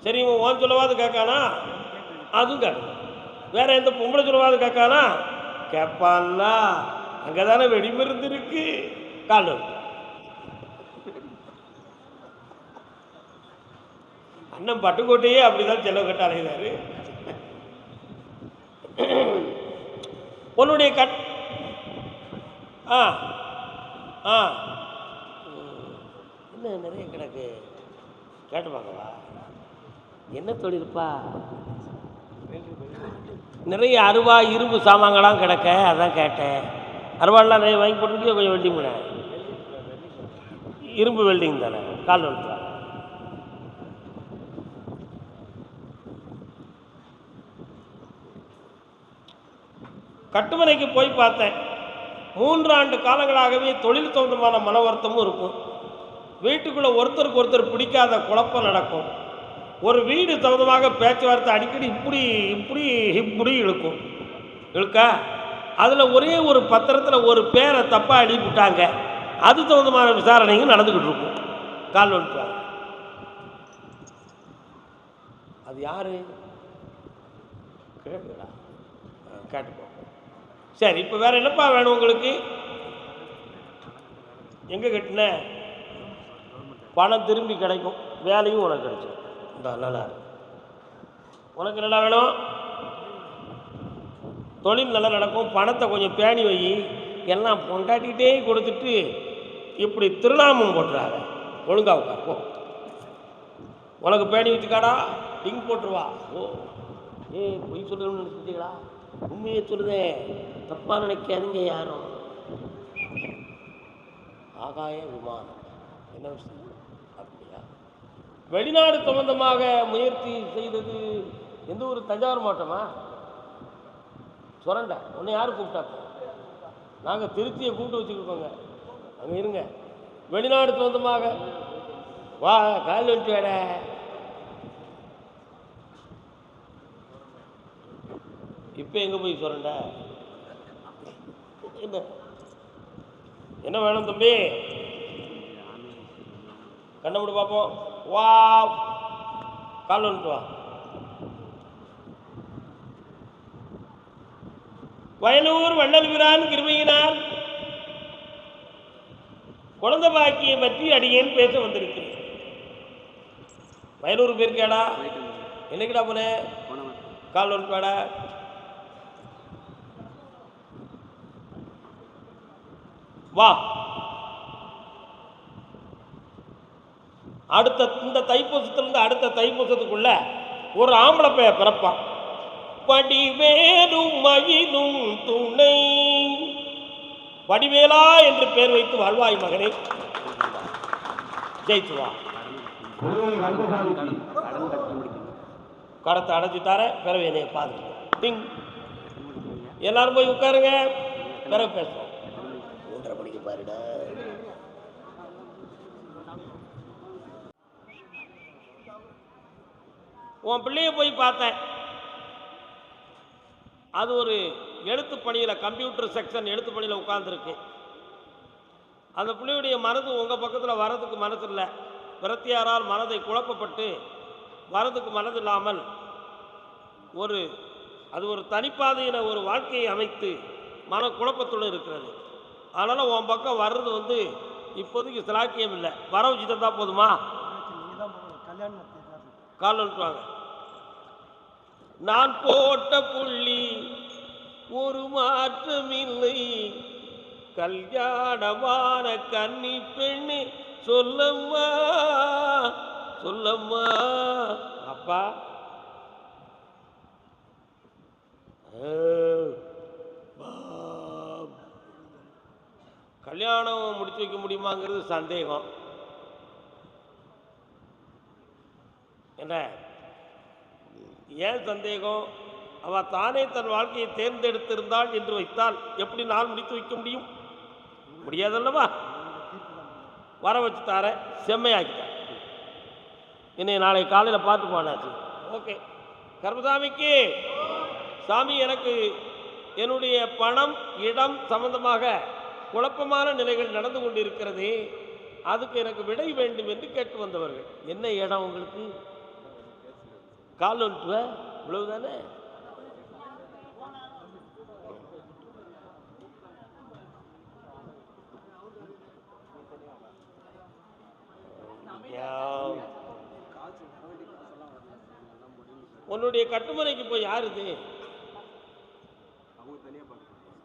சரி இவன் ஓன் சொல்லவாது கேட்கானா, அதுவும் கேட்கணும். வேற எந்த பொம்பளை சொல்லவாது கேட்கானா, கேட்பான்ல. அங்கே தானே வெடிமருந்து இருக்கு. கால் அண்ணன் பட்டுக்கோட்டையே அப்படிதான் செலவு கட்ட அலைகிறாரு. உன்னுடைய என்ன நிறைய கிடக்கு கேட்டு பார்க்கவா? என்ன தொழில்ப்பா? நிறைய அருவா இரும்பு சாமான்களாம் கிடக்க, அதான் கேட்டேன். அருவாள்லாம் நிறைய வாங்கி போட்டுருக்கே, கொஞ்சம் வெல்டிங் பண்ண. இரும்பு வெல்டிங் தானே, கால் வெல்டா. கட்டுமனைக்கு போய் பார்த்தேன். 3 ஆண்டு காலங்களாகவே தொழில் சம்பந்தமான மன வருத்தமும் இருக்கும். வீட்டுக்குள்ளே ஒருத்தருக்கு ஒருத்தர் பிடிக்காத குழப்பம் நடக்கும். ஒரு வீடு சம்பந்தமாக பேச்சுவார்த்தை அடிக்கடி இப்படி இப்படி இப்படி இழுக்கா. அதில் ஒரே ஒரு பத்திரத்தில் ஒரு பேரை தப்பாக அடிப்பிட்டாங்க. அது சம்பந்தமான விசாரணையும் நடந்துக்கிட்டு இருக்கும். கால் வந்துட்டாங்க. அது யாரு கேட்குறா? கேட்டுப்போம். சரி, இப்போ வேற என்னப்பா வேணும் உங்களுக்கு? எங்கே கட்டின? பணம் திரும்பி கிடைக்கும், வேலையும் உனக்கு கிடைச்சிடும். நல்லா உனக்கு நல்லா வேணும், தொழில் நல்லா நடக்கும், பணத்தை கொஞ்சம் பேணி வை. எல்லாம் பொண்டாட்டிகிட்டே கொடுத்துட்டு இப்படி திருநாமம் போட்டுறாங்க. ஒழுங்கா உட்கார் போ. உனக்கு பேணி வச்சுக்காடா, டிங் போட்டுருவா. ஓ பொய் சொல்லணும்னு நினைச்சிட்டீங்களா? உண்மையை சொல்லுதேன், தப்பாக நினைக்காதீங்க யாரும். ஆகாய விமானம் என்ன விஷயம்? அப்படியா? வெளிநாடு சம்பந்தமாக முயற்சி செய்தது எந்த ஒரு தஞ்சாவூர் மாவட்டமா? சுரண்டா உன்னை யார் கூப்பிட்டாப்போ? நாங்கள் திருச்சியை கூப்பிட்டு வச்சுருக்கோங்க, அங்கே இருங்க. வெளிநாடு சம்பந்தமாக வா, கால் வச்சு வேட. இப்போ எங்கே போய் சுரண்டா? என்ன வேணும் தம்பி? கண்ணை விட்டு பார்ப்போம். வா, கால் வந்துட்டு வா. வயலூர் வள்ளல் பிரான் கிருபையினால் குழந்தை பாக்கியை பற்றி அடியேன் பேச வந்திருக்கிறேன். வயலூர் போயிருக்கேடா? என்னைக்குடா போனேன்? கால் வந்துட்டு வாடா. வா. அடுத்த இந்த தைப்பூசத்திலிருந்து அடுத்த தைப்பூசத்துக்குள்ள ஒரு ஆம்பளை பைய பிறப்பான். வடிவேலும் மயிலும் துணை, வடிவேலா என்று பெயர் வைத்து வாழ்வாய் மகனே, ஜெயித்து வா. கடத்தை அடைச்சி தர பிறகு என்னைய பாருங்க. எல்லாரும் போய் உட்காருங்க, பிறகு பேசுவோம். 3:30 மணிக்கு பாருடா. உன் பிள்ளைய போய் பார்த்தேன். அது ஒரு எழுத்து பணியில், கம்ப்யூட்டர் செக்ஷன் எழுத்து பணியில் உட்கார்ந்துருக்கு. அந்த பிள்ளையுடைய மனது உங்கள் பக்கத்தில் வரதுக்கு மனசு இல்லை. விரத்தியாரால் மனதை குழப்பப்பட்டு வரதுக்கு மனது இல்லாமல் அது ஒரு தனிப்பாதையின ஒரு வாழ்க்கையை அமைத்து மன குழப்பத்துடன் இருக்கிறது. அதனால் உன் பக்கம் வர்றது இப்போதைக்கு சிலாக்கியம் இல்லை. வர வச்சு தந்தா போதுமா? கால் வந்துட்டுவாங்க. நான் போட்ட புள்ளி ஒரு மாற்றமில்லை, கல்யாணமான கன்னி பெண்ணு சொல்லம்மா சொல்லம்மா. அப்பா கல்யாணம் முடிச்சு வைக்க முடியுமாங்கிறது சந்தேகம். என்ன ஏன் சந்தேகம்? அவள் தானே தன் வாழ்க்கையை தேர்ந்தெடுத்திருந்தாள் என்று வைத்தால் எப்படி நான் முடித்து வைக்க முடியும்? முடியாதல்லவா? வர வச்சு தார செம்மையாக்கிட்டார். என்னை நாளை காலையில் பார்த்து போனாச்சு. ஓகே. கர்மசாமிக்கு சாமி, எனக்கு என்னுடைய பணம் இடம் சம்பந்தமாக குழப்பமான நிலைகள் நடந்து கொண்டிருக்கிறது, அதுக்கு எனக்கு விடை வேண்டும் என்று கேட்டு வந்தவர்கள். என்ன இடம் உங்களுக்கு? கால் வந்துட்டுவேன் இவ்வளவுதானே. உன்னுடைய கட்டுமனைக்கு போய் யாரு இது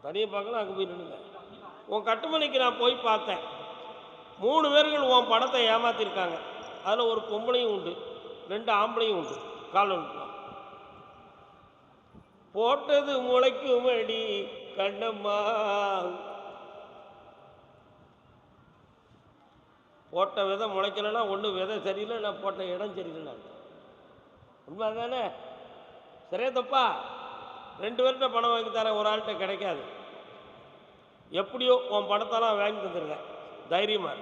தனியாக பார்க்கலாம். அங்கே போய் நின்னுங்க. உன் கட்டுமனைக்கு நான் போய் பார்த்தேன். 3 பேர்கள் உன் படத்தை ஏமாத்திருக்காங்க. அதில் ஒரு பொம்பளையும் உண்டு, 2 ஆம்பளையும் உண்டு. கால் வந்துட்டு போட்டது முளைக்கும் அடி கண்ணம்மா. போட்ட விதை முளைக்கலன்னா ஒன்று விதை சரியில்லை, நான் போட்ட இடம் சரியில்லை. உண்மை தானே? சரியா தப்பா? 2 பேர்கிட்ட பணம் வாங்கி தரேன், ஒரு ஆள்கிட்ட கிடைக்காது. எப்படியோ உன் பணத்தெல்லாம் வாங்கி தந்துருக்கேன், தைரியமாக.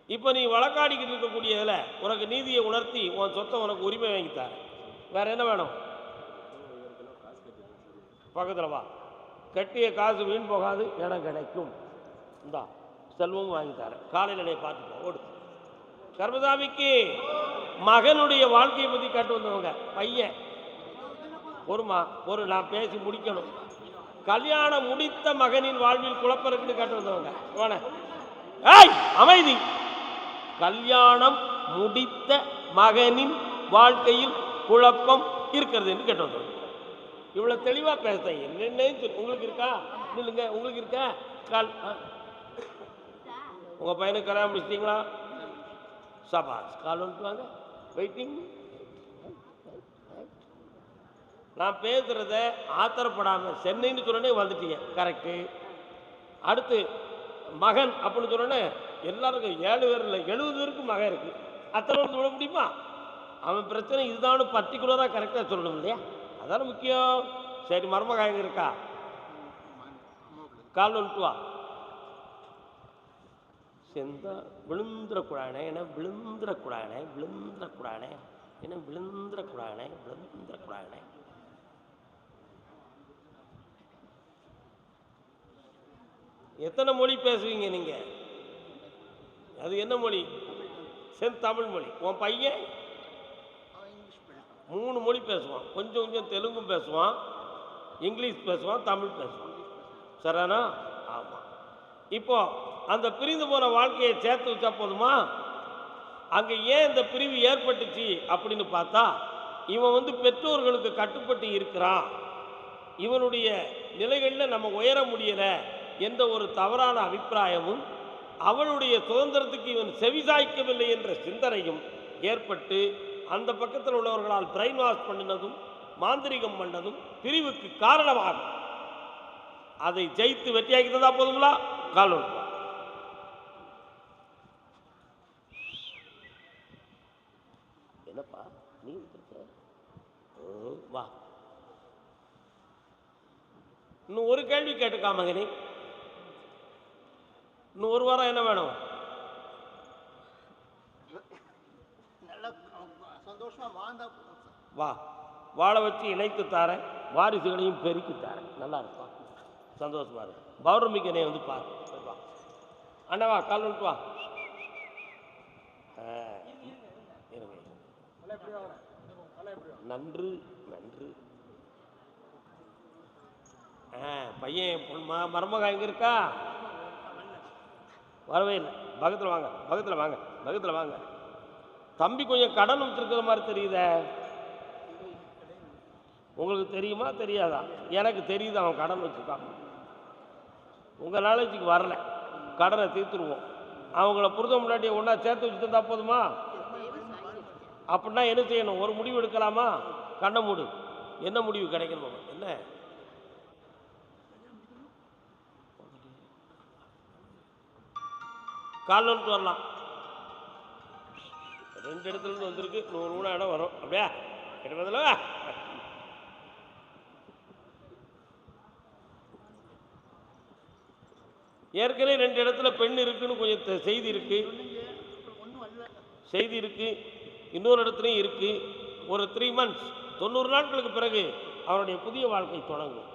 இப்போ நீ வழக்காடிக்கிட்டு இருக்கக்கூடியதில் உனக்கு நீதியை உணர்த்தி உன் சொத்தை உனக்கு உரிமை வாங்கி தரேன். வேறு என்ன வேணும்? பக்கத்தில் வா. கட்டிய காசு வீண் போகாது, இடம் கிடைக்கும். இந்தா செல்வமும் வாங்கி தரேன். காலையில் நீ பார்த்துப்போம். ஓடு. கர்மசாமிக்கு மகனுடைய வாழ்க்கையை பற்றி காட்டு வந்தவங்க பையன். ஒரு நான் பேசி முடிக்கணும். கல்யாணம் முடித்த மகனின் வாழ்வில் குழப்பம் இருக்குன்னு காட்டு வந்தவங்க. ஏய் அமைதி. கல்யாணம் முடித்த மகனின் வாழ்க்கையில் குழப்பம் இருக்கிறது என்று கேட்டு வந்தவங்க. இவ்வளவு தெளிவா பேசுறேன். என்னன்னு உங்களுக்கு இருக்கா? இல்லைங்க உங்களுக்கு இருக்கா? உங்க பையனுக்கு கல்யாணம் முடிச்சிட்டீங்களா? சபாஸ். கால் வந்துட்டு வாங்க. வெயிட்டிங். நான் பேசுறத ஆத்திரப்படாம சென்னைன்னு சொன்னே வந்துட்டீங்க. கரெக்டு. அடுத்து மகன் அப்படின்னு சொன்னோன்னே எல்லாருக்கும் 7 பேர் இல்லை 70 பேருக்கு மகன் இருக்கு. அத்தனை பேருக்கு விட முடியுமா? அவன் பிரச்சனை இதுதான் பர்டிகுலராக கரெக்டாக சொல்லணும் இல்லையா? அதான முக்கியம். சரி, மருமகாயங்க இருக்கா? கால் வந்துட்டு வா. செந்தா விழுந்துடக்கூடானே, ஏன்னா விழுந்துடக்கூடானே, விழுந்துடக்கூடானே, ஏன்னா விழுந்துடக்கூடானே, விழுந்துடக்கூடானே. எத்தனை மொழி பேசுவீங்க நீங்க? அது என்ன மொழி? செந்தமிழ் மொழி. உன் பையன் 3 மொழி பேசுவான். கொஞ்சம் கொஞ்சம் தெலுங்கும் பேசுவான், இங்கிலீஷ் பேசுவான், தமிழ் பேசுவான். சரிண்ணா? ஆமாம். இப்போ அந்த பிரிந்து போன வாழ்க்கையை சேர்த்து வச்சா போதுமா? அங்கே ஏன் இந்த பிரிவு ஏற்பட்டுச்சு அப்படின்னு பார்த்தா, இவன் பெற்றோர்களுக்கு கட்டுப்பட்டு இருக்கிறான், இவனுடைய நிலைகளில் நம்ம உயர முடியல என்ற ஒரு தவறான அபிப்பிராயமும், அவனுடைய சுதந்திரத்துக்கு இவன் செவிசாய்க்கவில்லை என்ற சிந்தனையும் ஏற்பட்டு அந்த பக்கத்தில் உள்ளவர்களால் பிரெயின் வாஷ் பண்ணினதும் மாந்திரிகம் பண்ணதும் பிரிவுக்கு காரணமாகும். அதை ஜெயித்து வெற்றியாக்கி தந்தா போதுங்களா? கால் என்னப்பா நீ வா. இன்னும் ஒரு கேள்வி கேட்டுக்கா மகனே. இன்னும் 1 வாரம் என்ன வேணும்? வா, வாழ வச்சு இணைத்து தாரேன், வாரிசுகளையும் பெருக்கி தாரேன். நல்லா இருப்பா, சந்தோஷமா இருக்கு. பௌர்ணமிக்கு என்னை பாரு. வா அண்ணா, கால் வந்துட்டு வா. நன்று நன்று. பையன் மருமகா எங்க இருக்கா? வரவே இல்லை. பக்கத்தில் வாங்க, பக்கத்தில் வாங்க, பக்கத்தில் வாங்க. தம்பி கொஞ்சம் கடன் வச்சிருக்கிற மாதிரி தெரியுத. உங்களுக்கு தெரியுமா தெரியாதா? எனக்கு தெரியுது அவன் கடன் வச்சுருக்கான். உங்கள் நாலேஜுக்கு வரல. கடனை தீர்த்துருவோம். அவங்கள புரித முன்னாடியே ஒன்றா சேர்த்து வச்சு தந்தா போதுமா? அப்படின்னா என்ன செய்யணும்? ஒரு முடிவு எடுக்கலாமா? கண்ணை மூடு. என்ன முடிவு கிடைக்கணும்? என்ன கால் வந்துட்டு வரலாம். 2 இடத்துலேருந்து வந்திருக்கு. 100 இடம் வரும். அப்படியா? கிடைப்பதில்ல. ஏற்கனவே 2 இடத்துல பெண் இருக்குன்னு கொஞ்சம் செய்தி இருக்கு. செய்தி இருக்கு. இன்னொரு இடத்துலையும் இருக்கு. ஒரு 3 months 90 நாட்களுக்கு பிறகு அவனுடைய புதிய வாழ்க்கை தொடங்கும்.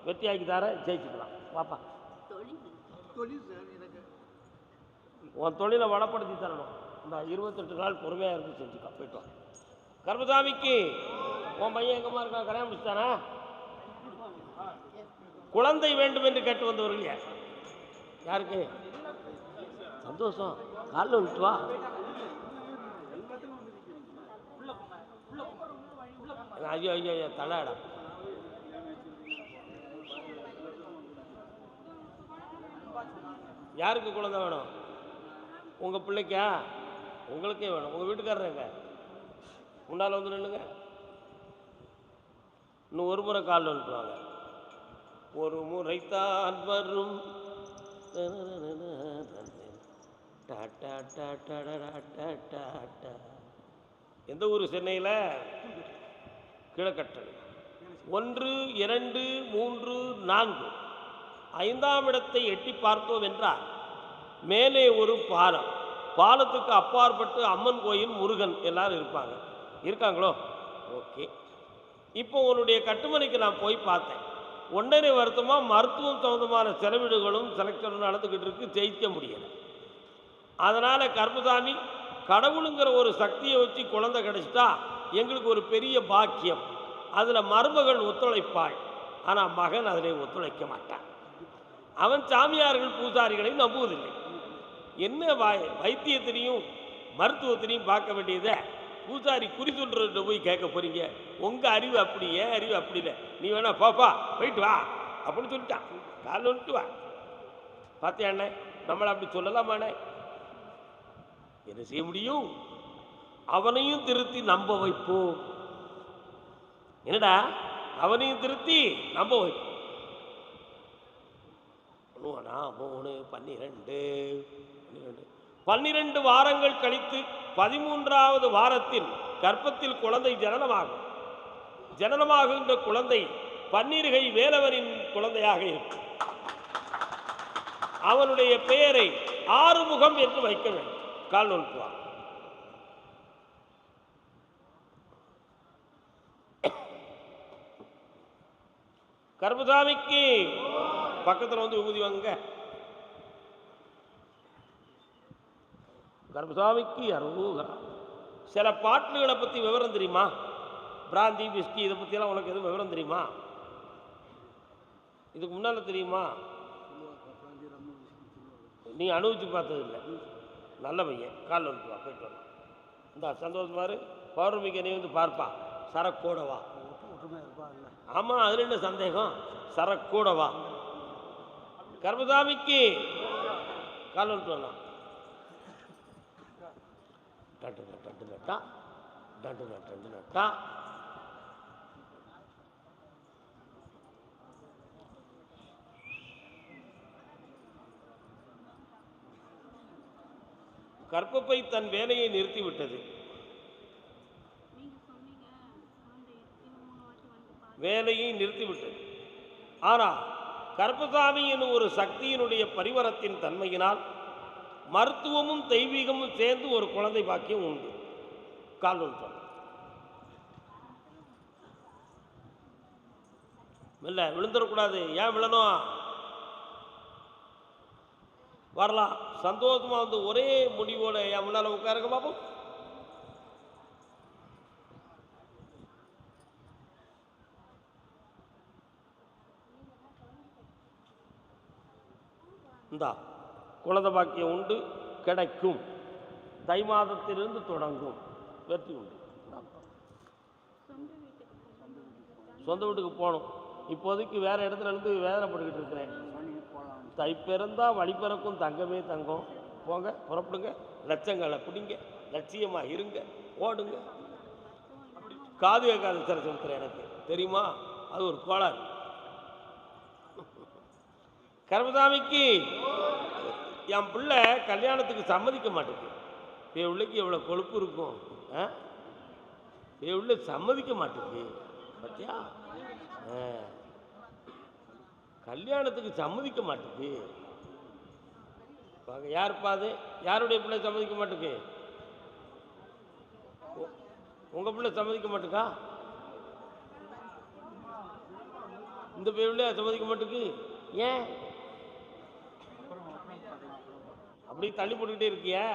வெற்றியாக்கி தர ஜெயிச்சுக்கலாம். பாப்பா, உன் தொழிலை வளப்படுத்தி தரணும். இந்த 28 நாள் பொறுமையாக இருந்து செஞ்சுக்கா. போயிட்டோம். கர்மசாமிக்கு உன் பையன் எங்கம்மா இருக்கா? கல்யாணம் முடிச்சுட்டானா? குழந்தை வேண்டும் என்று கேட்டு வந்தவர்கள் யார்? யாருக்கு? சந்தோஷம். காலில் விட்டு வா. ஐயோ ஐயோ ஐயோ தலாடா. யாருக்கு குழந்தை வேணும்? உங்கள் பிள்ளைக்கா? உங்களுக்கே வேணும். உங்கள் வீட்டுக்காரர் எங்க? முன்னால் வந்து நின்றுங்க. இன்னும் ஒரு முறை காலில் வந்துட்டுவாங்க. ஒரு முறைத்தான் வரும். எந்த ஊர்? சென்னையில் கிழக்கட்டளை. 1 2 3 4 5ஆம் இடத்தை எட்டி பார்த்தோம் என்றால் மேலே ஒரு பாலம், பாலத்துக்கு அப்பாற்பட்டு அம்மன் கோயில், முருகன் எல்லாரும் இருப்பாங்க. இருக்காங்களோ? ஓகே. இப்போ உன்னுடைய கட்டுமனைக்கு நான் போய் பார்த்தேன். 1.5 வருத்தமாக மருத்துவம் சம்மந்தமான செலவிடுகளும் செலக்ஷனும் நடந்துக்கிட்டு இருக்கு. ஜெயிக்க முடியலை. அதனால் கர்மசாமி, கடவுளுங்கிற ஒரு சக்தியை வச்சு குழந்தை கிடைச்சிட்டா எங்களுக்கு ஒரு பெரிய பாக்கியம். அதில் மருமகள் ஒத்துழைப்பாள், ஆனால் மகன் அதில் ஒத்துழைக்க மாட்டான். அவன் சாமியார்கள் பூசாரிகளை நம்புவதில்லை. என்ன வைத்தியத்திலையும் மருத்துவத்திலையும் பார்க்க வேண்டியதை பூசாரி குறி சொல்கிறத போய் கேட்க போகிறீங்க? உங்கள் அறிவு அப்படி, ஏன் அறிவு அப்படி இல்லை. நீ வேணா பாப்பா போயிட்டு வா அப்படின்னு சொல்லிட்டான். காலில் வந்துட்டு வா. பார்த்தியா அண்ணே, நம்மளை அப்படி சொல்லலாமாண்ணே? என்ன செய்ய முடியும்? அவனையும் திருத்தி நம்ப வைப்போம். என்னடா, அவனையும் திருத்தி நம்ப வைப்போம். 3 12 வாரங்கள் கழித்து 13வது வாரத்தில் கர்ப்பத்தில் குழந்தை ஜனனமாகும். ஜனனமாகின்ற குழந்தை பன்னிருகை வேலவனின் குழந்தையாக இருக்கும். அவனுடைய பெயரை ஆறுமுகம் என்று வைக்க வேண்டும். கால் நோக்குவான். கர்மசாமிக்கு பக்கத்தில் வந்து விபூதி வாங்க. கர்மசாமிக்கு அருகா. சில பாட்டுகளை பற்றி விவரம் தெரியுமா? பிராந்தி, விஸ்கி இதை பற்றியெல்லாம் உனக்கு எதுவும் விவரம் தெரியுமா? இதுக்கு முன்னால் தெரியுமா? நீ அனுபவிச்சு பார்த்தது இல்லை. நல்ல பையன். காலில் வந்து வா, போயிட்டு வரலாம். இந்த சந்தோஷமாரு பௌர்ணமிக்கு நீ வந்து பார்ப்பா. சரக்கூடவா? ஆமாம், அதில் என்ன சந்தேகம்? சரக்கூடவா. கர்மசாமிக்கு கால் வந்துட்டு வரலாம். டண்டு நட்டா டண்டு நட்டா. கர்ப்பப்பை தன் வேலையை நிறுத்திவிட்டது. வேலையை நிறுத்திவிட்டது. ஆனால் கர்ப்பசாமி என்னும் ஒரு சக்தியினுடைய பரிவரத்தின் தன்மையினால் மருத்துவமும் தெய்வீகமும் சேர்ந்து ஒரு குழந்தை பாக்கியம் உண்டு. கால் ஒன்று மெல்ல விழுந்துடக்கூடாது. ஏன் விழணும்? வரலாம். சந்தோஷமா வந்து ஒரே முடிவோட என் முன்னால உட்காருங்க பாப்போம். இந்தா குழந்தை பாக்கியம் உண்டு, கிடைக்கும். தை மாதத்திலிருந்து தொடங்கும். வெற்றி உண்டு. சொந்த வீட்டுக்கு போகணும். இப்போதைக்கு வேறு இடத்துல இருந்து வேதனைப்பட்டுக்கிட்டு இருக்கிறேன். தை பிறந்தா வழி பிறக்கும், தங்கமே தங்கம். போங்க, புறப்படுங்க. லட்சங்களை பிடிங்க, லட்சியமாக இருங்க, ஓடுங்க. காது கேட்காது சில செலுத்துறேன். எனக்கு தெரியுமா? அது ஒரு கோளாறு. கர்மசாமிக்கு என் பிள்ளை கல்யாணத்துக்கு சம்மதிக்க மாட்டேங்குது. என் பிள்ளைக்கு எவ்வளோ கொழுப்பு இருக்கும். என் பிள்ளை சம்மதிக்க மாட்டேங்குது. பார்த்தியா? கல்யாணத்துக்கு சம்மதிக்க மாட்டேங்குது. யாருப்பா அது? யாருடைய பிள்ளை சம்மதிக்க மாட்டேங்குது? உங்கள் பிள்ளை சம்மதிக்க மாட்டேக்கா? இந்த பிள்ளை சம்மதிக்க மாட்டேங்குது. ஏன் அப்படி தள்ளி போட்டுக்கிட்டே இருக்கியா?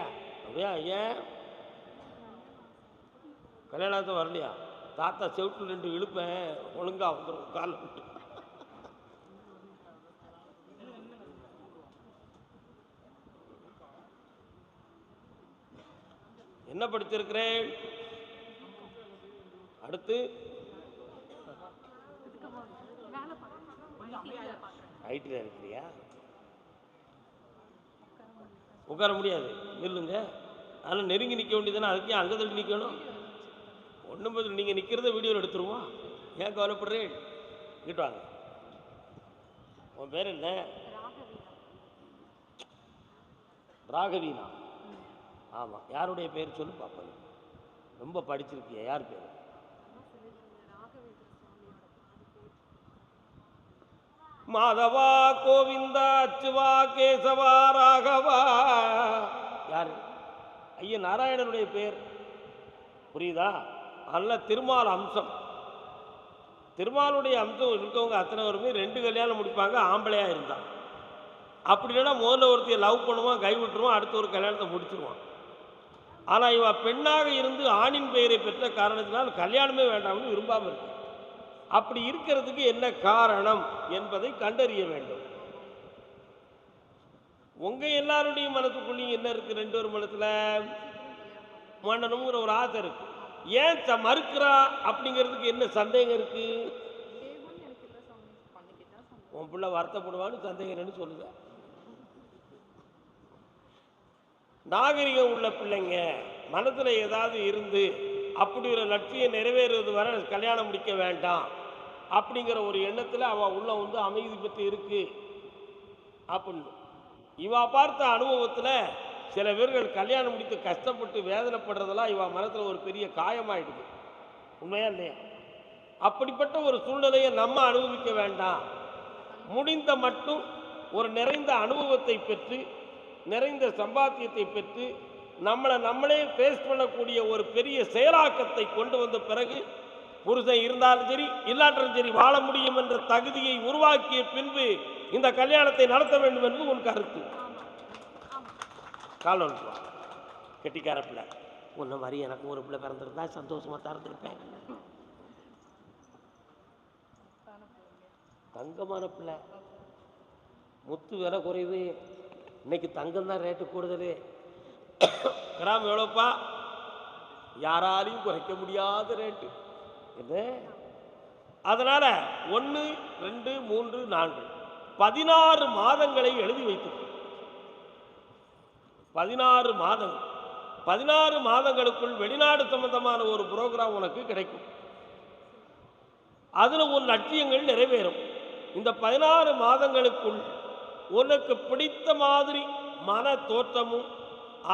அப்படியா? ஏன்? கல்யாணத்தை வரலையா? தாத்தா செவுட்டில் 2 இழுப்பேன், ஒழுங்கா வந்துடும் காலை விட்டு. என்ன படிச்சிருக்கிறேன்? அடுத்து ஐடியில் இருக்கிறியா? உட்கார முடியாது, நில்லுங்க. அதனால் நெருங்கி நிற்க வேண்டியதுதானே, அதுக்கே அங்கே தள்ளி நிற்கணும். ஒன்றும் பதில், நீங்கள் நிற்கிறத வீடியோவில் எடுத்துருவோம். ஏன் கவலைப்படுறேன்? கிட்ட வாங்க. உன் பேர் என்ன? ராகவீனா. ஆமாம், யாருடைய பேர் சொல்லு பார்ப்பேன். ரொம்ப படிச்சிருக்கிய, யார் பேர்? மாதவா, கோவிந்தா, அச்சுவா, கேசவா, ராகவா. யாரு? ஐயா நாராயணனுடைய பேர். புரியுதா? அல்ல, திருமால் அம்சம். திருமாலுடைய அம்சம் இருக்கவங்க அத்தனை பேருமே 2 கல்யாணம் முடிப்பாங்க, ஆம்பளையா இருந்தான். அப்படி இல்லைன்னா முதல்ல ஒருத்தைய லவ் பண்ணுவான், கை விட்டுருவான், அடுத்த ஒரு கல்யாணத்தை முடிச்சிருவான். ஆனால் இவ பெண்ணாக இருந்து ஆணின் பெயரை பெற்ற காரணத்தினால் கல்யாணமே வேண்டாம்னு விரும்பாமல் இருக்கு. அப்படி இருக்கிறதுக்கு என்ன காரணம் என்பதை கண்டறிய வேண்டும். உங்க எல்லாருடைய மனசுக்குள்ளேயும் என்ன இருக்கு? 2 பேர் மனசுல மன்னனுங்கிற ஒரு ஆசை இருக்கு. ஏன் மறுக்கிறா அப்படிங்கிறதுக்கு என்ன சந்தேகம் இருக்கு? உன் பிள்ளை வருத்தப்படுவான்னு சந்தேகம் சொல்லுங்க. நாகரிகம் உள்ள பிள்ளைங்க மனசுல ஏதாவது இருந்து அப்படி ஒரு லட்சியம் நிறைவேறுவது வரை கல்யாணம் முடிக்க வேண்டாம் அப்படிங்கிற ஒரு எண்ணத்தில் அவள் உள்ள வந்து அமைதி பெற்று இருக்கு அப்படின்னு. இவா பார்த்த அனுபவத்தில் சில பேர்கள் கல்யாணம் முடித்து கஷ்டப்பட்டு வேதனைப்படுறதெல்லாம் இவா மனத்தில் ஒரு பெரிய காயமாயிடுது. உண்மையா இல்லையா? அப்படிப்பட்ட ஒரு சூழ்நிலையை நம்ம அனுபவிக்க வேண்டாம். முடிந்த மட்டும் ஒரு நிறைந்த அனுபவத்தை பெற்று, நிறைந்த சம்பாத்தியத்தை பெற்று, நம்மளே ஃபேஸ் பண்ணக்கூடிய ஒரு பெரிய செயலாக்கத்தை கொண்டு வந்த பிறகு புருஷன் இருந்தாலும் சரி இல்லாட்டாலும் சரி வாழ முடியும் என்ற தகுதியை உருவாக்கிய பின்பு இந்த கல்யாணத்தை நடத்த வேண்டும் என்று உன் கருத்து. கால் ஒன்று கெட்டிக்கார பிள்ளை. உன்ன மாதிரி எனக்கு ஒரு பிள்ளை பிறந்திருந்தா சந்தோஷமா தான் இருந்திருப்பேன். தங்கமான பிள்ளை. முத்து விலை குறைவு, இன்னைக்கு தங்கம் தான் ரேட்டு கூடுதல். கிராம் எவ்வளோப்பா? யாராலையும் குறைக்க முடியாத ரேட்டு. என்ன? அதனால 1, 2, 3, 4 16 மாதங்களை எழுதி வைத்து 16 மாதங்கள் 16 மாதங்களுக்குள் வெளிநாடு சம்பந்தமான ஒரு புரோகிராம் உனக்கு கிடைக்கும். அதுல உன் லட்சியங்கள் நிறைவேறும். இந்த 16 மாதங்களுக்குள் உனக்கு பிடித்த மாதிரி மன தோற்றமும்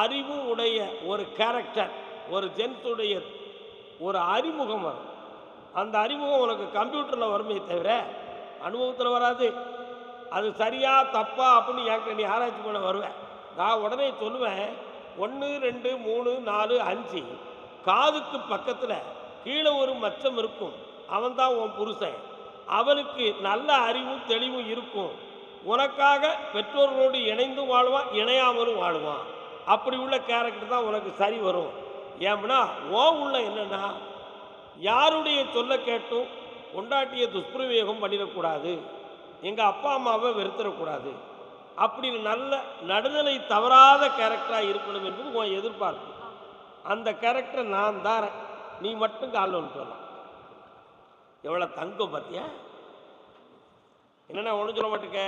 அறிவும் உடைய ஒரு கேரக்டர், ஒரு ஜென்ஸுடைய ஒரு அறிமுகம் வரும். அந்த அறிமுகம் உனக்கு கம்ப்யூட்டரில் வருமே தவிர அனுபவத்தில் வராது. அது சரியா தப்பா அப்படின்னு என்கிட்ட நீ ஆராய்ச்சி பண்ண வருவேன். நான் உடனே சொல்லுவேன், 1, 2, 3, 4, 5 காதுக்கு பக்கத்தில் கீழே ஒரு மச்சம் இருக்கும். அவன்தான் உன் புருஷன். அவனுக்கு நல்ல அறிவும் தெளிவும் இருக்கும். உனக்காக பெற்றோர்களோடு இணைந்தும் வாழ்வான், இணையாமலும் வாழ்வான். அப்படி உள்ள கேரக்டர் தான் உனக்கு சரி வரும். ஏன்னா உள்ள என்னன்னா, யாருடைய சொல்ல கேட்டும் கொண்டாட்டிய துஷ்பிரயோகம் பண்ணிடக்கூடாது, எங்கள் அப்பா அம்மாவை வெறுத்துடக்கூடாது, அப்படின்னு நல்ல நடுநிலை தவறாத கேரக்டராக இருக்கணும் என்பது உன் எதிர்பார்ப்பு. அந்த கேரக்டரை நான் தாரேன், நீ மட்டும் காலில் ஒன்று சொல்லலாம். எவ்வளோ தங்கம் பார்த்தியா? என்னென்ன ஒன்று சொல்ல மாட்டேங்க.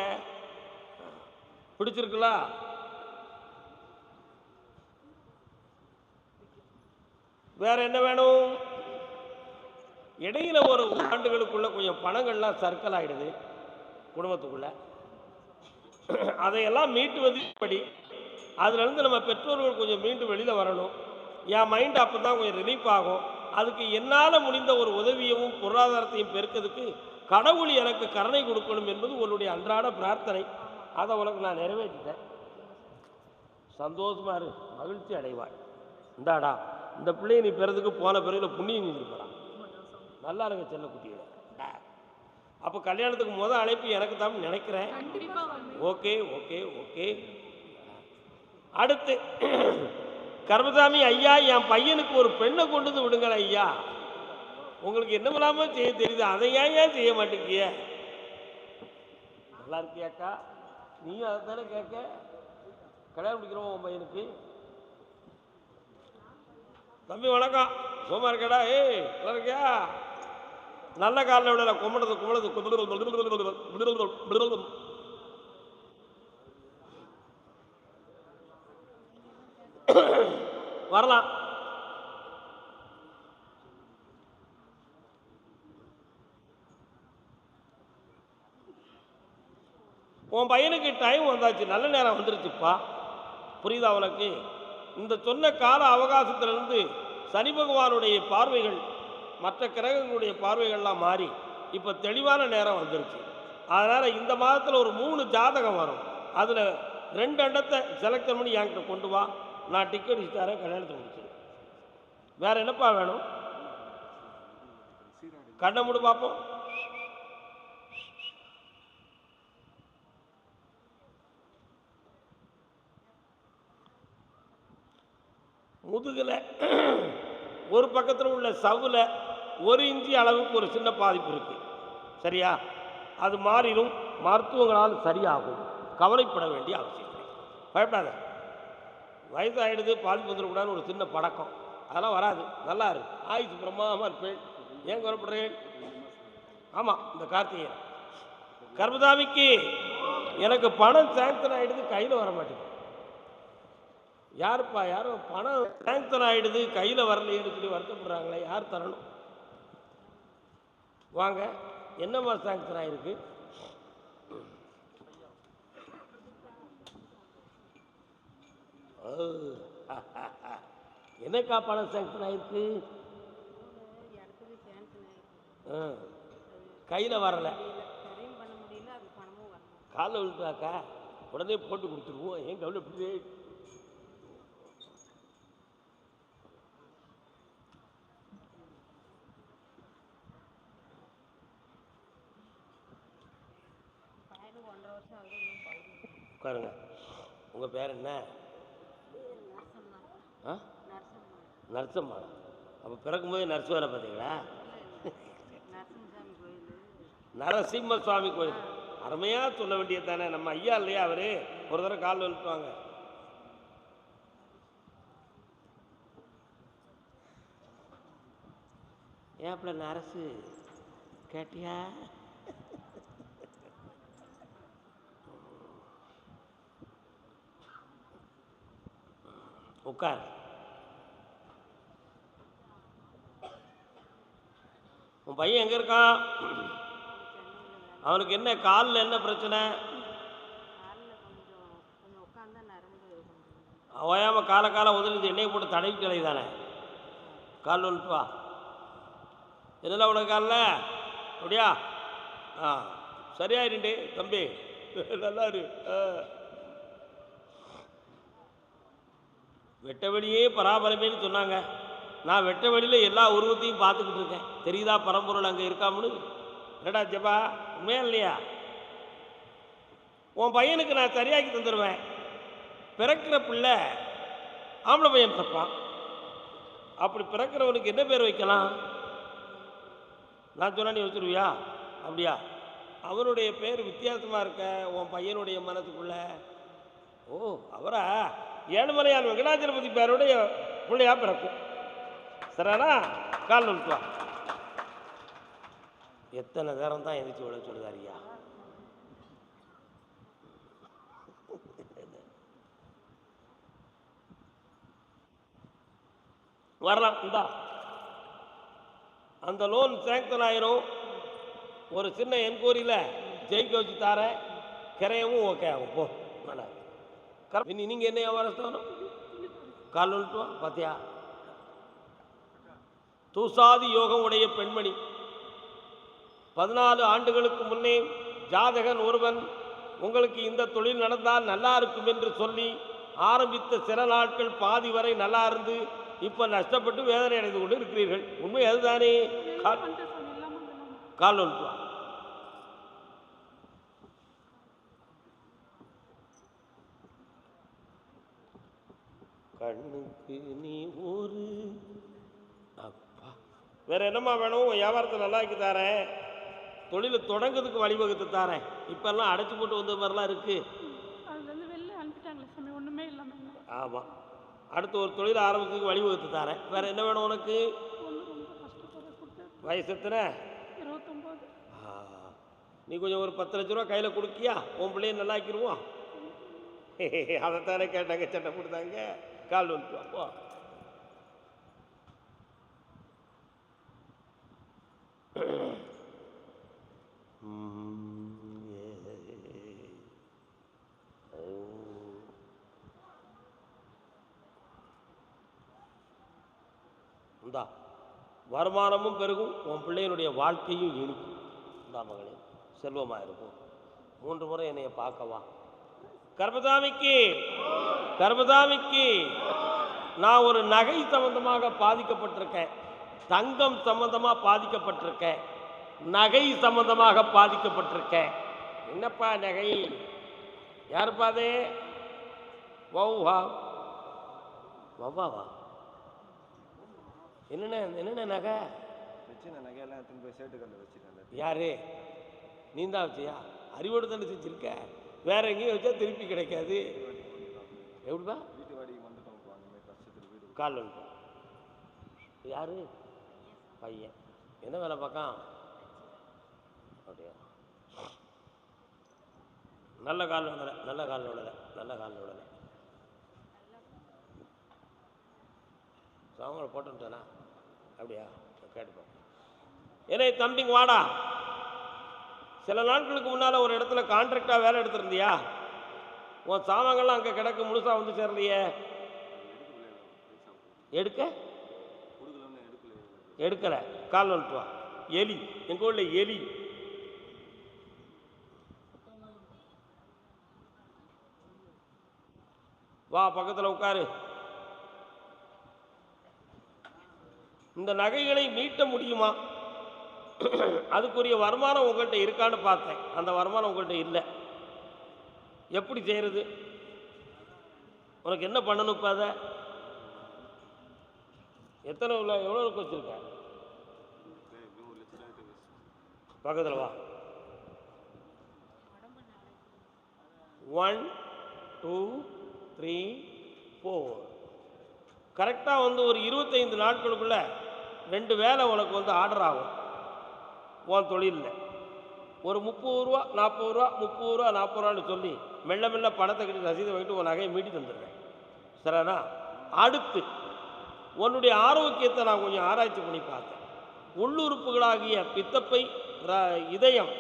பிடிச்சிருக்குல்ல? வேற என்ன வேணும்? இடையில ஒரு ஆண்டுகளுக்குள்ள கொஞ்சம் பணங்கள்லாம் சர்க்கிள் ஆகிடுது குடும்பத்துக்குள்ள. அதையெல்லாம் மீட்டுவது எப்படி? அதுலேருந்து நம்ம பெற்றோர்கள் கொஞ்சம் மீண்டு வெளியில் வரணும். என் மைண்டு அப்போ தான் கொஞ்சம் ரிலீஃப் ஆகும். அதுக்கு என்னால் முடிந்த ஒரு உதவியவும் பொருளாதாரத்தையும் பெருக்கிறதுக்கு கடவுள் எனக்கு கருணை கொடுக்கணும் என்பது உன்னுடைய அன்றாட பிரார்த்தனை. அதை உனக்கு நான் நிறைவேற்றிட்டேன். சந்தோஷமா இரு, மகிழ்ச்சி அடைவாய். இந்தாடா, இந்த பிள்ளையை நீ பிறதுக்கு போன பிறகு புண்ணியம் செஞ்சு போகிறான். நல்லா இருங்க செல்ல குட்டியோட. அப்போ கல்யாணத்துக்கு முதல் அழைப்பு எனக்கு தான் நினைக்கிறேன். Okay okay okay. அடுத்து கர்மசாமி ஐயா, என் பையனுக்கு ஒரு பெண்ணை கொண்டு வந்து விடுங்கள் ஐயா. உங்களுக்கு என்ன இல்லாம செய்ய தெரியுது, அதை ஏன் செய்ய மாட்டேங்கிய? நல்லா இருக்கியாக்கா? நீயும் அதை தானே கேட்க. கல்யாணம் முடிக்கிறோம் உன் பையனுக்கு. தம்பி வணக்கம், சோமா இருக்கடா? ஏய் நல்லா இருக்கியா? நல்ல காலில் விட கும்பிடுறது வரலாம். உன் பையனுக்கு டைம் வந்தாச்சு, நல்ல நேரம் வந்துருச்சுப்பா. புரியுதா உனக்கு? இந்த சொன்ன கால அவகாசத்திலிருந்து சனி பகவானுடைய பார்வைகள் மற்ற கிரகங்களுடைய பார்வைகள்லாம் மாறி இப்போ தெளிவான நேரம் வந்துருச்சு. அதனால் இந்த மாதத்தில் ஒரு 3 ஜாதகம் வரும். அதில் 2 அண்டத்தை செலக்ட் பண்ணி என்கிட்ட கொண்டு வா, நான் டிக்கெட் அடிச்சு தரேன், கல்யாணத்தை முடிச்சு. வேற என்னப்பா வேணும்? கண்ணை மூடு பார்ப்போம். முதுகில் ஒரு பக்கத்தில் உள்ள சவ்வில் 1 இன்ச்சு அளவுக்கு ஒரு சின்ன பாதிப்பு இருக்குது. சரியா? அது மாறிடும், மருத்துவங்களால் சரியாகும். கவலைப்பட வேண்டிய அவசியம் இல்லை. பயப்படாத. வயசாகிடுது, பாதிப்பு வந்துடக்கூடாதுன்னு ஒரு சின்ன பழக்கம், அதெல்லாம் வராது. நல்லா இருக்கு, ஆயுசு பிரமாதமாக இருப்பேன். ஏன் கவலைப்படுறேன்? ஆமாம், இந்த கார்த்திகை கர்மசாமிக்கு எனக்கு பணம் சாங்ஷன் ஆகிடுது, கையில் வர மாட்டேங்குது. யாருப்பா? யாரும் பணம் சாங்ஷன் ஆகிடுது கையில் வரலையேன்னு சொல்லி வருத்தப்படுறாங்களே, யார் தரணும்? வாங்க, என்னம்மா சாங்ஷன் ஆகிருக்கு? என்னக்கா பணம் சாங்ஷன் ஆகிருக்கு? கையில் வரலை, காலில் விழுத்தாக்கா உடனே போட்டு கொடுத்துருவோம். ஏன் கவலை எப்படி? உட்காருங்க. உங்கள் பேர் என்ன? நரசம்மா. அப்போ பிறக்கும்போது நர்ஸ் வேலை பார்த்தீங்களா? நரசிம்ம சுவாமி கோயில். அருமையாக சொல்ல வேண்டியது தானே, நம்ம ஐயா இல்லையா அவரு? ஒரு தடவை காலில் வந்துட்டுவாங்க. ஏன்ப்பல நரசு கேட்டியா? உட்கார். உன் பையன் எங்கே இருக்கான்? அவனுக்கு என்ன காலில் என்ன பிரச்சனை? ஓயாமல் காலை உதவி எண்ணெயை போட்டு தடவிட்டு அலைதானே. கால் வந்துட்டு வா. என்னெல்லாம் உனக்கு காலில் அப்படியா? சரியாயிருண்டு தம்பி, நல்லா இரு. வெட்ட வெளியே பராபரமேன்னு சொன்னாங்க. நான் வெட்ட வெளியில் எல்லா உருவத்தையும் பார்த்துக்கிட்டு இருக்கேன். தெரியுதா பரம்பொருள் அங்கே இருக்காமனு? என்னடா ஜபா, உண்மையா இல்லையா? உன் பையனுக்கு நான் சரியாக்கி தந்துடுவேன். பிறக்கிற பிள்ளை ஆம்பளை பையன் பிறப்பான். அப்படி பிறக்கிறவனுக்கு என்ன பேர் வைக்கலாம்? நான் சொன்னா நீ வச்சுருவியா? அப்படியா? அவனுடைய பேர் வித்தியாசமாக இருக்க உன் பையனுடைய மனசுக்குள்ள. ஓ, அவரா? ஏழுமலையான் வெங்கடாஜலபதி பேருடைய பிள்ளையா பிறக்கும். சரிண்ணா? கால் நிறுத்துவா. எத்தனை நேரம் தான் எந்திரிச்சு விட சொல்லுதாரியா? வரலாம். இந்தா அந்த லோன் சேங்ஷன் ஆயிரும். ஒரு சின்ன என்கொயரியில் ஜெயிக்க வச்சு தாரேன். கிரையவும் ஓகே ஆகும். போ. நீங்கள் என்ன வியாபாரம் கால் வந்துட்டுவா. பார்த்தியா? தூசாதி யோகம் உடைய பெண்மணி. 14 ஆண்டுகளுக்கு முன்னே ஜாதகன் ஒருவன் உங்களுக்கு இந்த தொழில் நடந்தால் நல்லா இருக்கும் என்று சொல்லி ஆரம்பித்த சில நாட்கள் பாதி வரை நல்லா இருந்து இப்போ நஷ்டப்பட்டு வேதனை அடைந்து கொண்டு இருக்கிறீர்கள். உண்மை அதுதானே? கால் வந்துட்டுவா. கண்ணுக்கு நீ ஒரு அப்பா. வேற என்னம்மா வேணும்? வியாபாரத்தை நல்லா ஆக்கி தரேன், தொழிலை தொடங்குறதுக்கு வழிவகுத்து தரேன். இப்பெல்லாம் அடைச்சி போட்டு வந்த மாதிரிலாம் இருக்கு. வெளில அனுப்பிட்டாங்களே சாமி, ஒன்றுமே இல்லாமல். ஆமாம், அடுத்து ஒரு தொழில் ஆரம்பிக்கிறதுக்கு வழிவகுத்து தரேன். வேற என்ன வேணும் உனக்கு? ரொம்ப கஷ்டப்படுற. வயசு எத்தனை? 29. நீ கொஞ்சம் ஒரு 10 லட்ச ரூபா கையில் கொடுக்கியா? உன் பிள்ளைய நல்லா ஆக்கிடுவோம். அதைத்தானே கேட்டாங்க, சட்டை கொடுத்தாங்க. கால் வந்துட்டு போ. இந்தா, வருமானமும் பெருகும், உன் பிள்ளையினுடைய வாழ்க்கையும் இனிக்கும். இந்தா மகளே, செல்வமாக இருக்கும். 3 முறை என்னைய பார்க்கவா. கர்மதாமிக்கு கர்மதாமிக்கு நான் ஒரு நகை சம்பந்தமாக பாதிக்கப்பட்டிருக்கேன், தங்கம் சம்பந்தமாக பாதிக்கப்பட்டிருக்கேன், நகை சம்பந்தமாக பாதிக்கப்பட்டிருக்கேன். என்னப்பா நகை? யாருப்பா அது? வௌவா வௌவாவா? என்னென்ன நகை? நகையெல்லாம் எடுத்துன்னு போய் சேட்டுக்கல்ல வச்சுருக்கேன். யாரு? நீ தான் வச்சியா? அறிவோடு தானே செஞ்சுருக்க. வேற எங்கேயும் வச்சா திருப்பி கிடைக்காது. எப்படிப்பா? வீட்டு வாடகை வந்துட்டோம். கஷ்டத்தில் வீடு கால் வந்துட்டோம். யாரு? பையன். என்ன வேலை பார்க்கான்? அப்படியா? நல்ல கால் விடலை, நல்ல கால் விடலை, நல்ல கால் விடலை. சாமலை போட்டுட்டானா? அப்படியா? கேட்டுப்போம். ஏன்னா தம்பிங்க வாடா, சில நாட்களுக்கு முன்னால் ஒரு இடத்துல கான்ட்ராக்டாக வேலை எடுத்திருந்தியா? உன் சாமான்கள்லாம் அங்கே கிடக்கு, முழுசாக வந்து சேரலையே. எடுக்கலை. கால் வந்துட்டு வா. எலி, எங்கள் ஊரில் எலி. வா, பக்கத்தில் உட்காரு. இந்த நகைகளை மீட்ட முடியுமா? அதுக்குரிய வருமானம் உங்கள்கிட்ட இருக்கான்னு பார்த்தேன். அந்த வருமானம் உங்கள்கிட்ட இல்லை. எப்படி செய்கிறது? உனக்கு என்ன பண்ணணும்? இப்போ அதை எத்தனை எவ்வளோ வச்சுருக்க? பக்கத்தில் வா. 1 2 3 4 கரெக்டாக வந்து ஒரு 25 நாட்களுக்குள்ள 2 வேலை உனக்கு வந்து ஆர்டர் ஆகும். உன் தொழிலில் ஒரு 30 ரூபா 40 ரூபா 30 ரூபா 40 ரூபான்னு சொல்லி மெல்ல மெல்ல பணத்தை கட்டி ரசீதை வாங்கிட்டு உன் நகையை மீட்டி தந்துடுறேன். சரிண்ணா? அடுத்து உன்னுடைய ஆரோக்கியத்தை நான் கொஞ்சம் ஆராய்ச்சி பண்ணி பார்த்தேன். உள்ளுறுப்புகளாகிய பித்தப்பை, இதயம்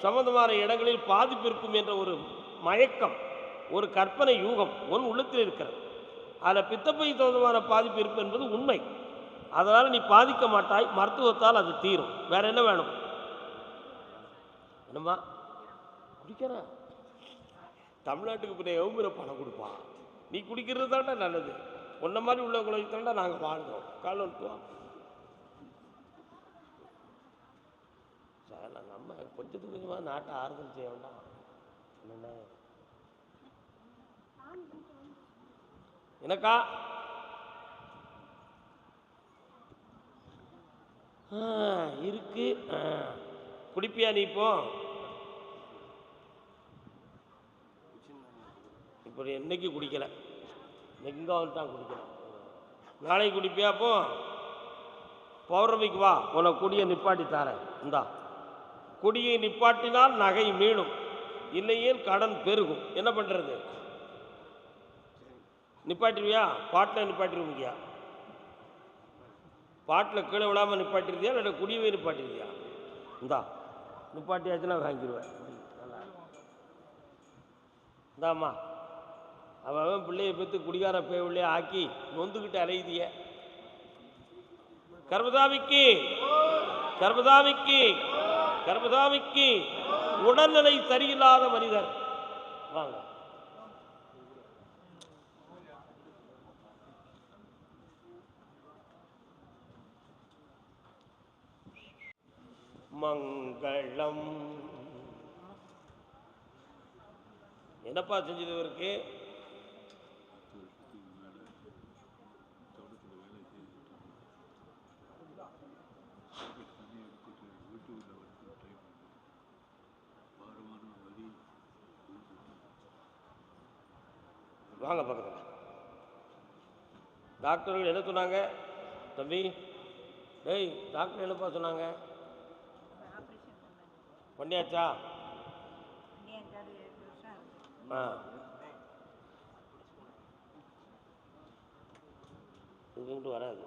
சம்பந்தமான இடங்களில் பாதிப்பு இருக்கும் என்ற ஒரு மயக்கம், ஒரு கற்பனை யூகம் உன் உள்ளத்தில் இருக்கிறது. அதில் பித்தப்பை சம்பந்தமான பாதிப்பு இருப்பு என்பது உண்மை. அதனால் நீ பாதிக்க மாட்டாய், மருத்துவத்தால் அது தீரும். வேற என்ன வேணும்? என்னம்மா குடிக்கிற? தமிழ்நாட்டுக்கு பின்ன எவ்வளோ பணம் கொடுப்பான்? நீ குடிக்கிறது தாண்டா நல்லது. உன்ன மாதிரி உள்ளவங்களை தாண்டா நாங்கள் வாழ்ந்தோம். கால் வந்துட்டோம். சார், நம்ம கொஞ்சத்துக்கு கொஞ்சமாக நாட்டை ஆறுதல் செய்ய வேண்டாம். என்னென்ன எனக்கா? இருக்கு. குடிப்பியா நீ? இப்போ என்னைக்கு குடிக்கல, எங்கே வந்துட்டான் குடிக்கல. நாளைக்கு குடிப்பியா? அப்போ பௌர்ணமிக்கு வா, உனக்கு குடியை நிப்பாட்டி தரேன். இந்தா, குடியை நிப்பாட்டினால் நகை மீளும், இல்லையேல் கடன் பெருகும். என்ன பண்ணுறது? நிப்பாட்டிருவியா? பாட்டில் நிப்பாட்டிருவியா? பாட்டில் கீழே விழாமல் நிப்பாட்டிருவியா இல்லை குடியவே நிப்பாட்டிருவியா? இந்தா, நிப்பாட்டியாச்சுன்னா வாங்கிடுவேன். இந்தாம்மா, அவன் பிள்ளையை பெற்று குடிகார பேவிள்ளையே ஆக்கி நொந்துக்கிட்டு அலையுதிய. கர்மதாமிக்கு கர்மதாமிக்கு கர்மதாமிக்கு உடல்நிலை சரியில்லாத மனிதர் வாங்க. மங்களம். என்னப்பா செஞ்சது இவருக்கு? வாங்க பக்கத்தில். டாக்டர்கள் என்ன சொன்னாங்க தம்பி? டேய் டாக்டர் என்னப்பா சொன்னாங்க? பண்ணியாச்சா? ஆ இது வராது.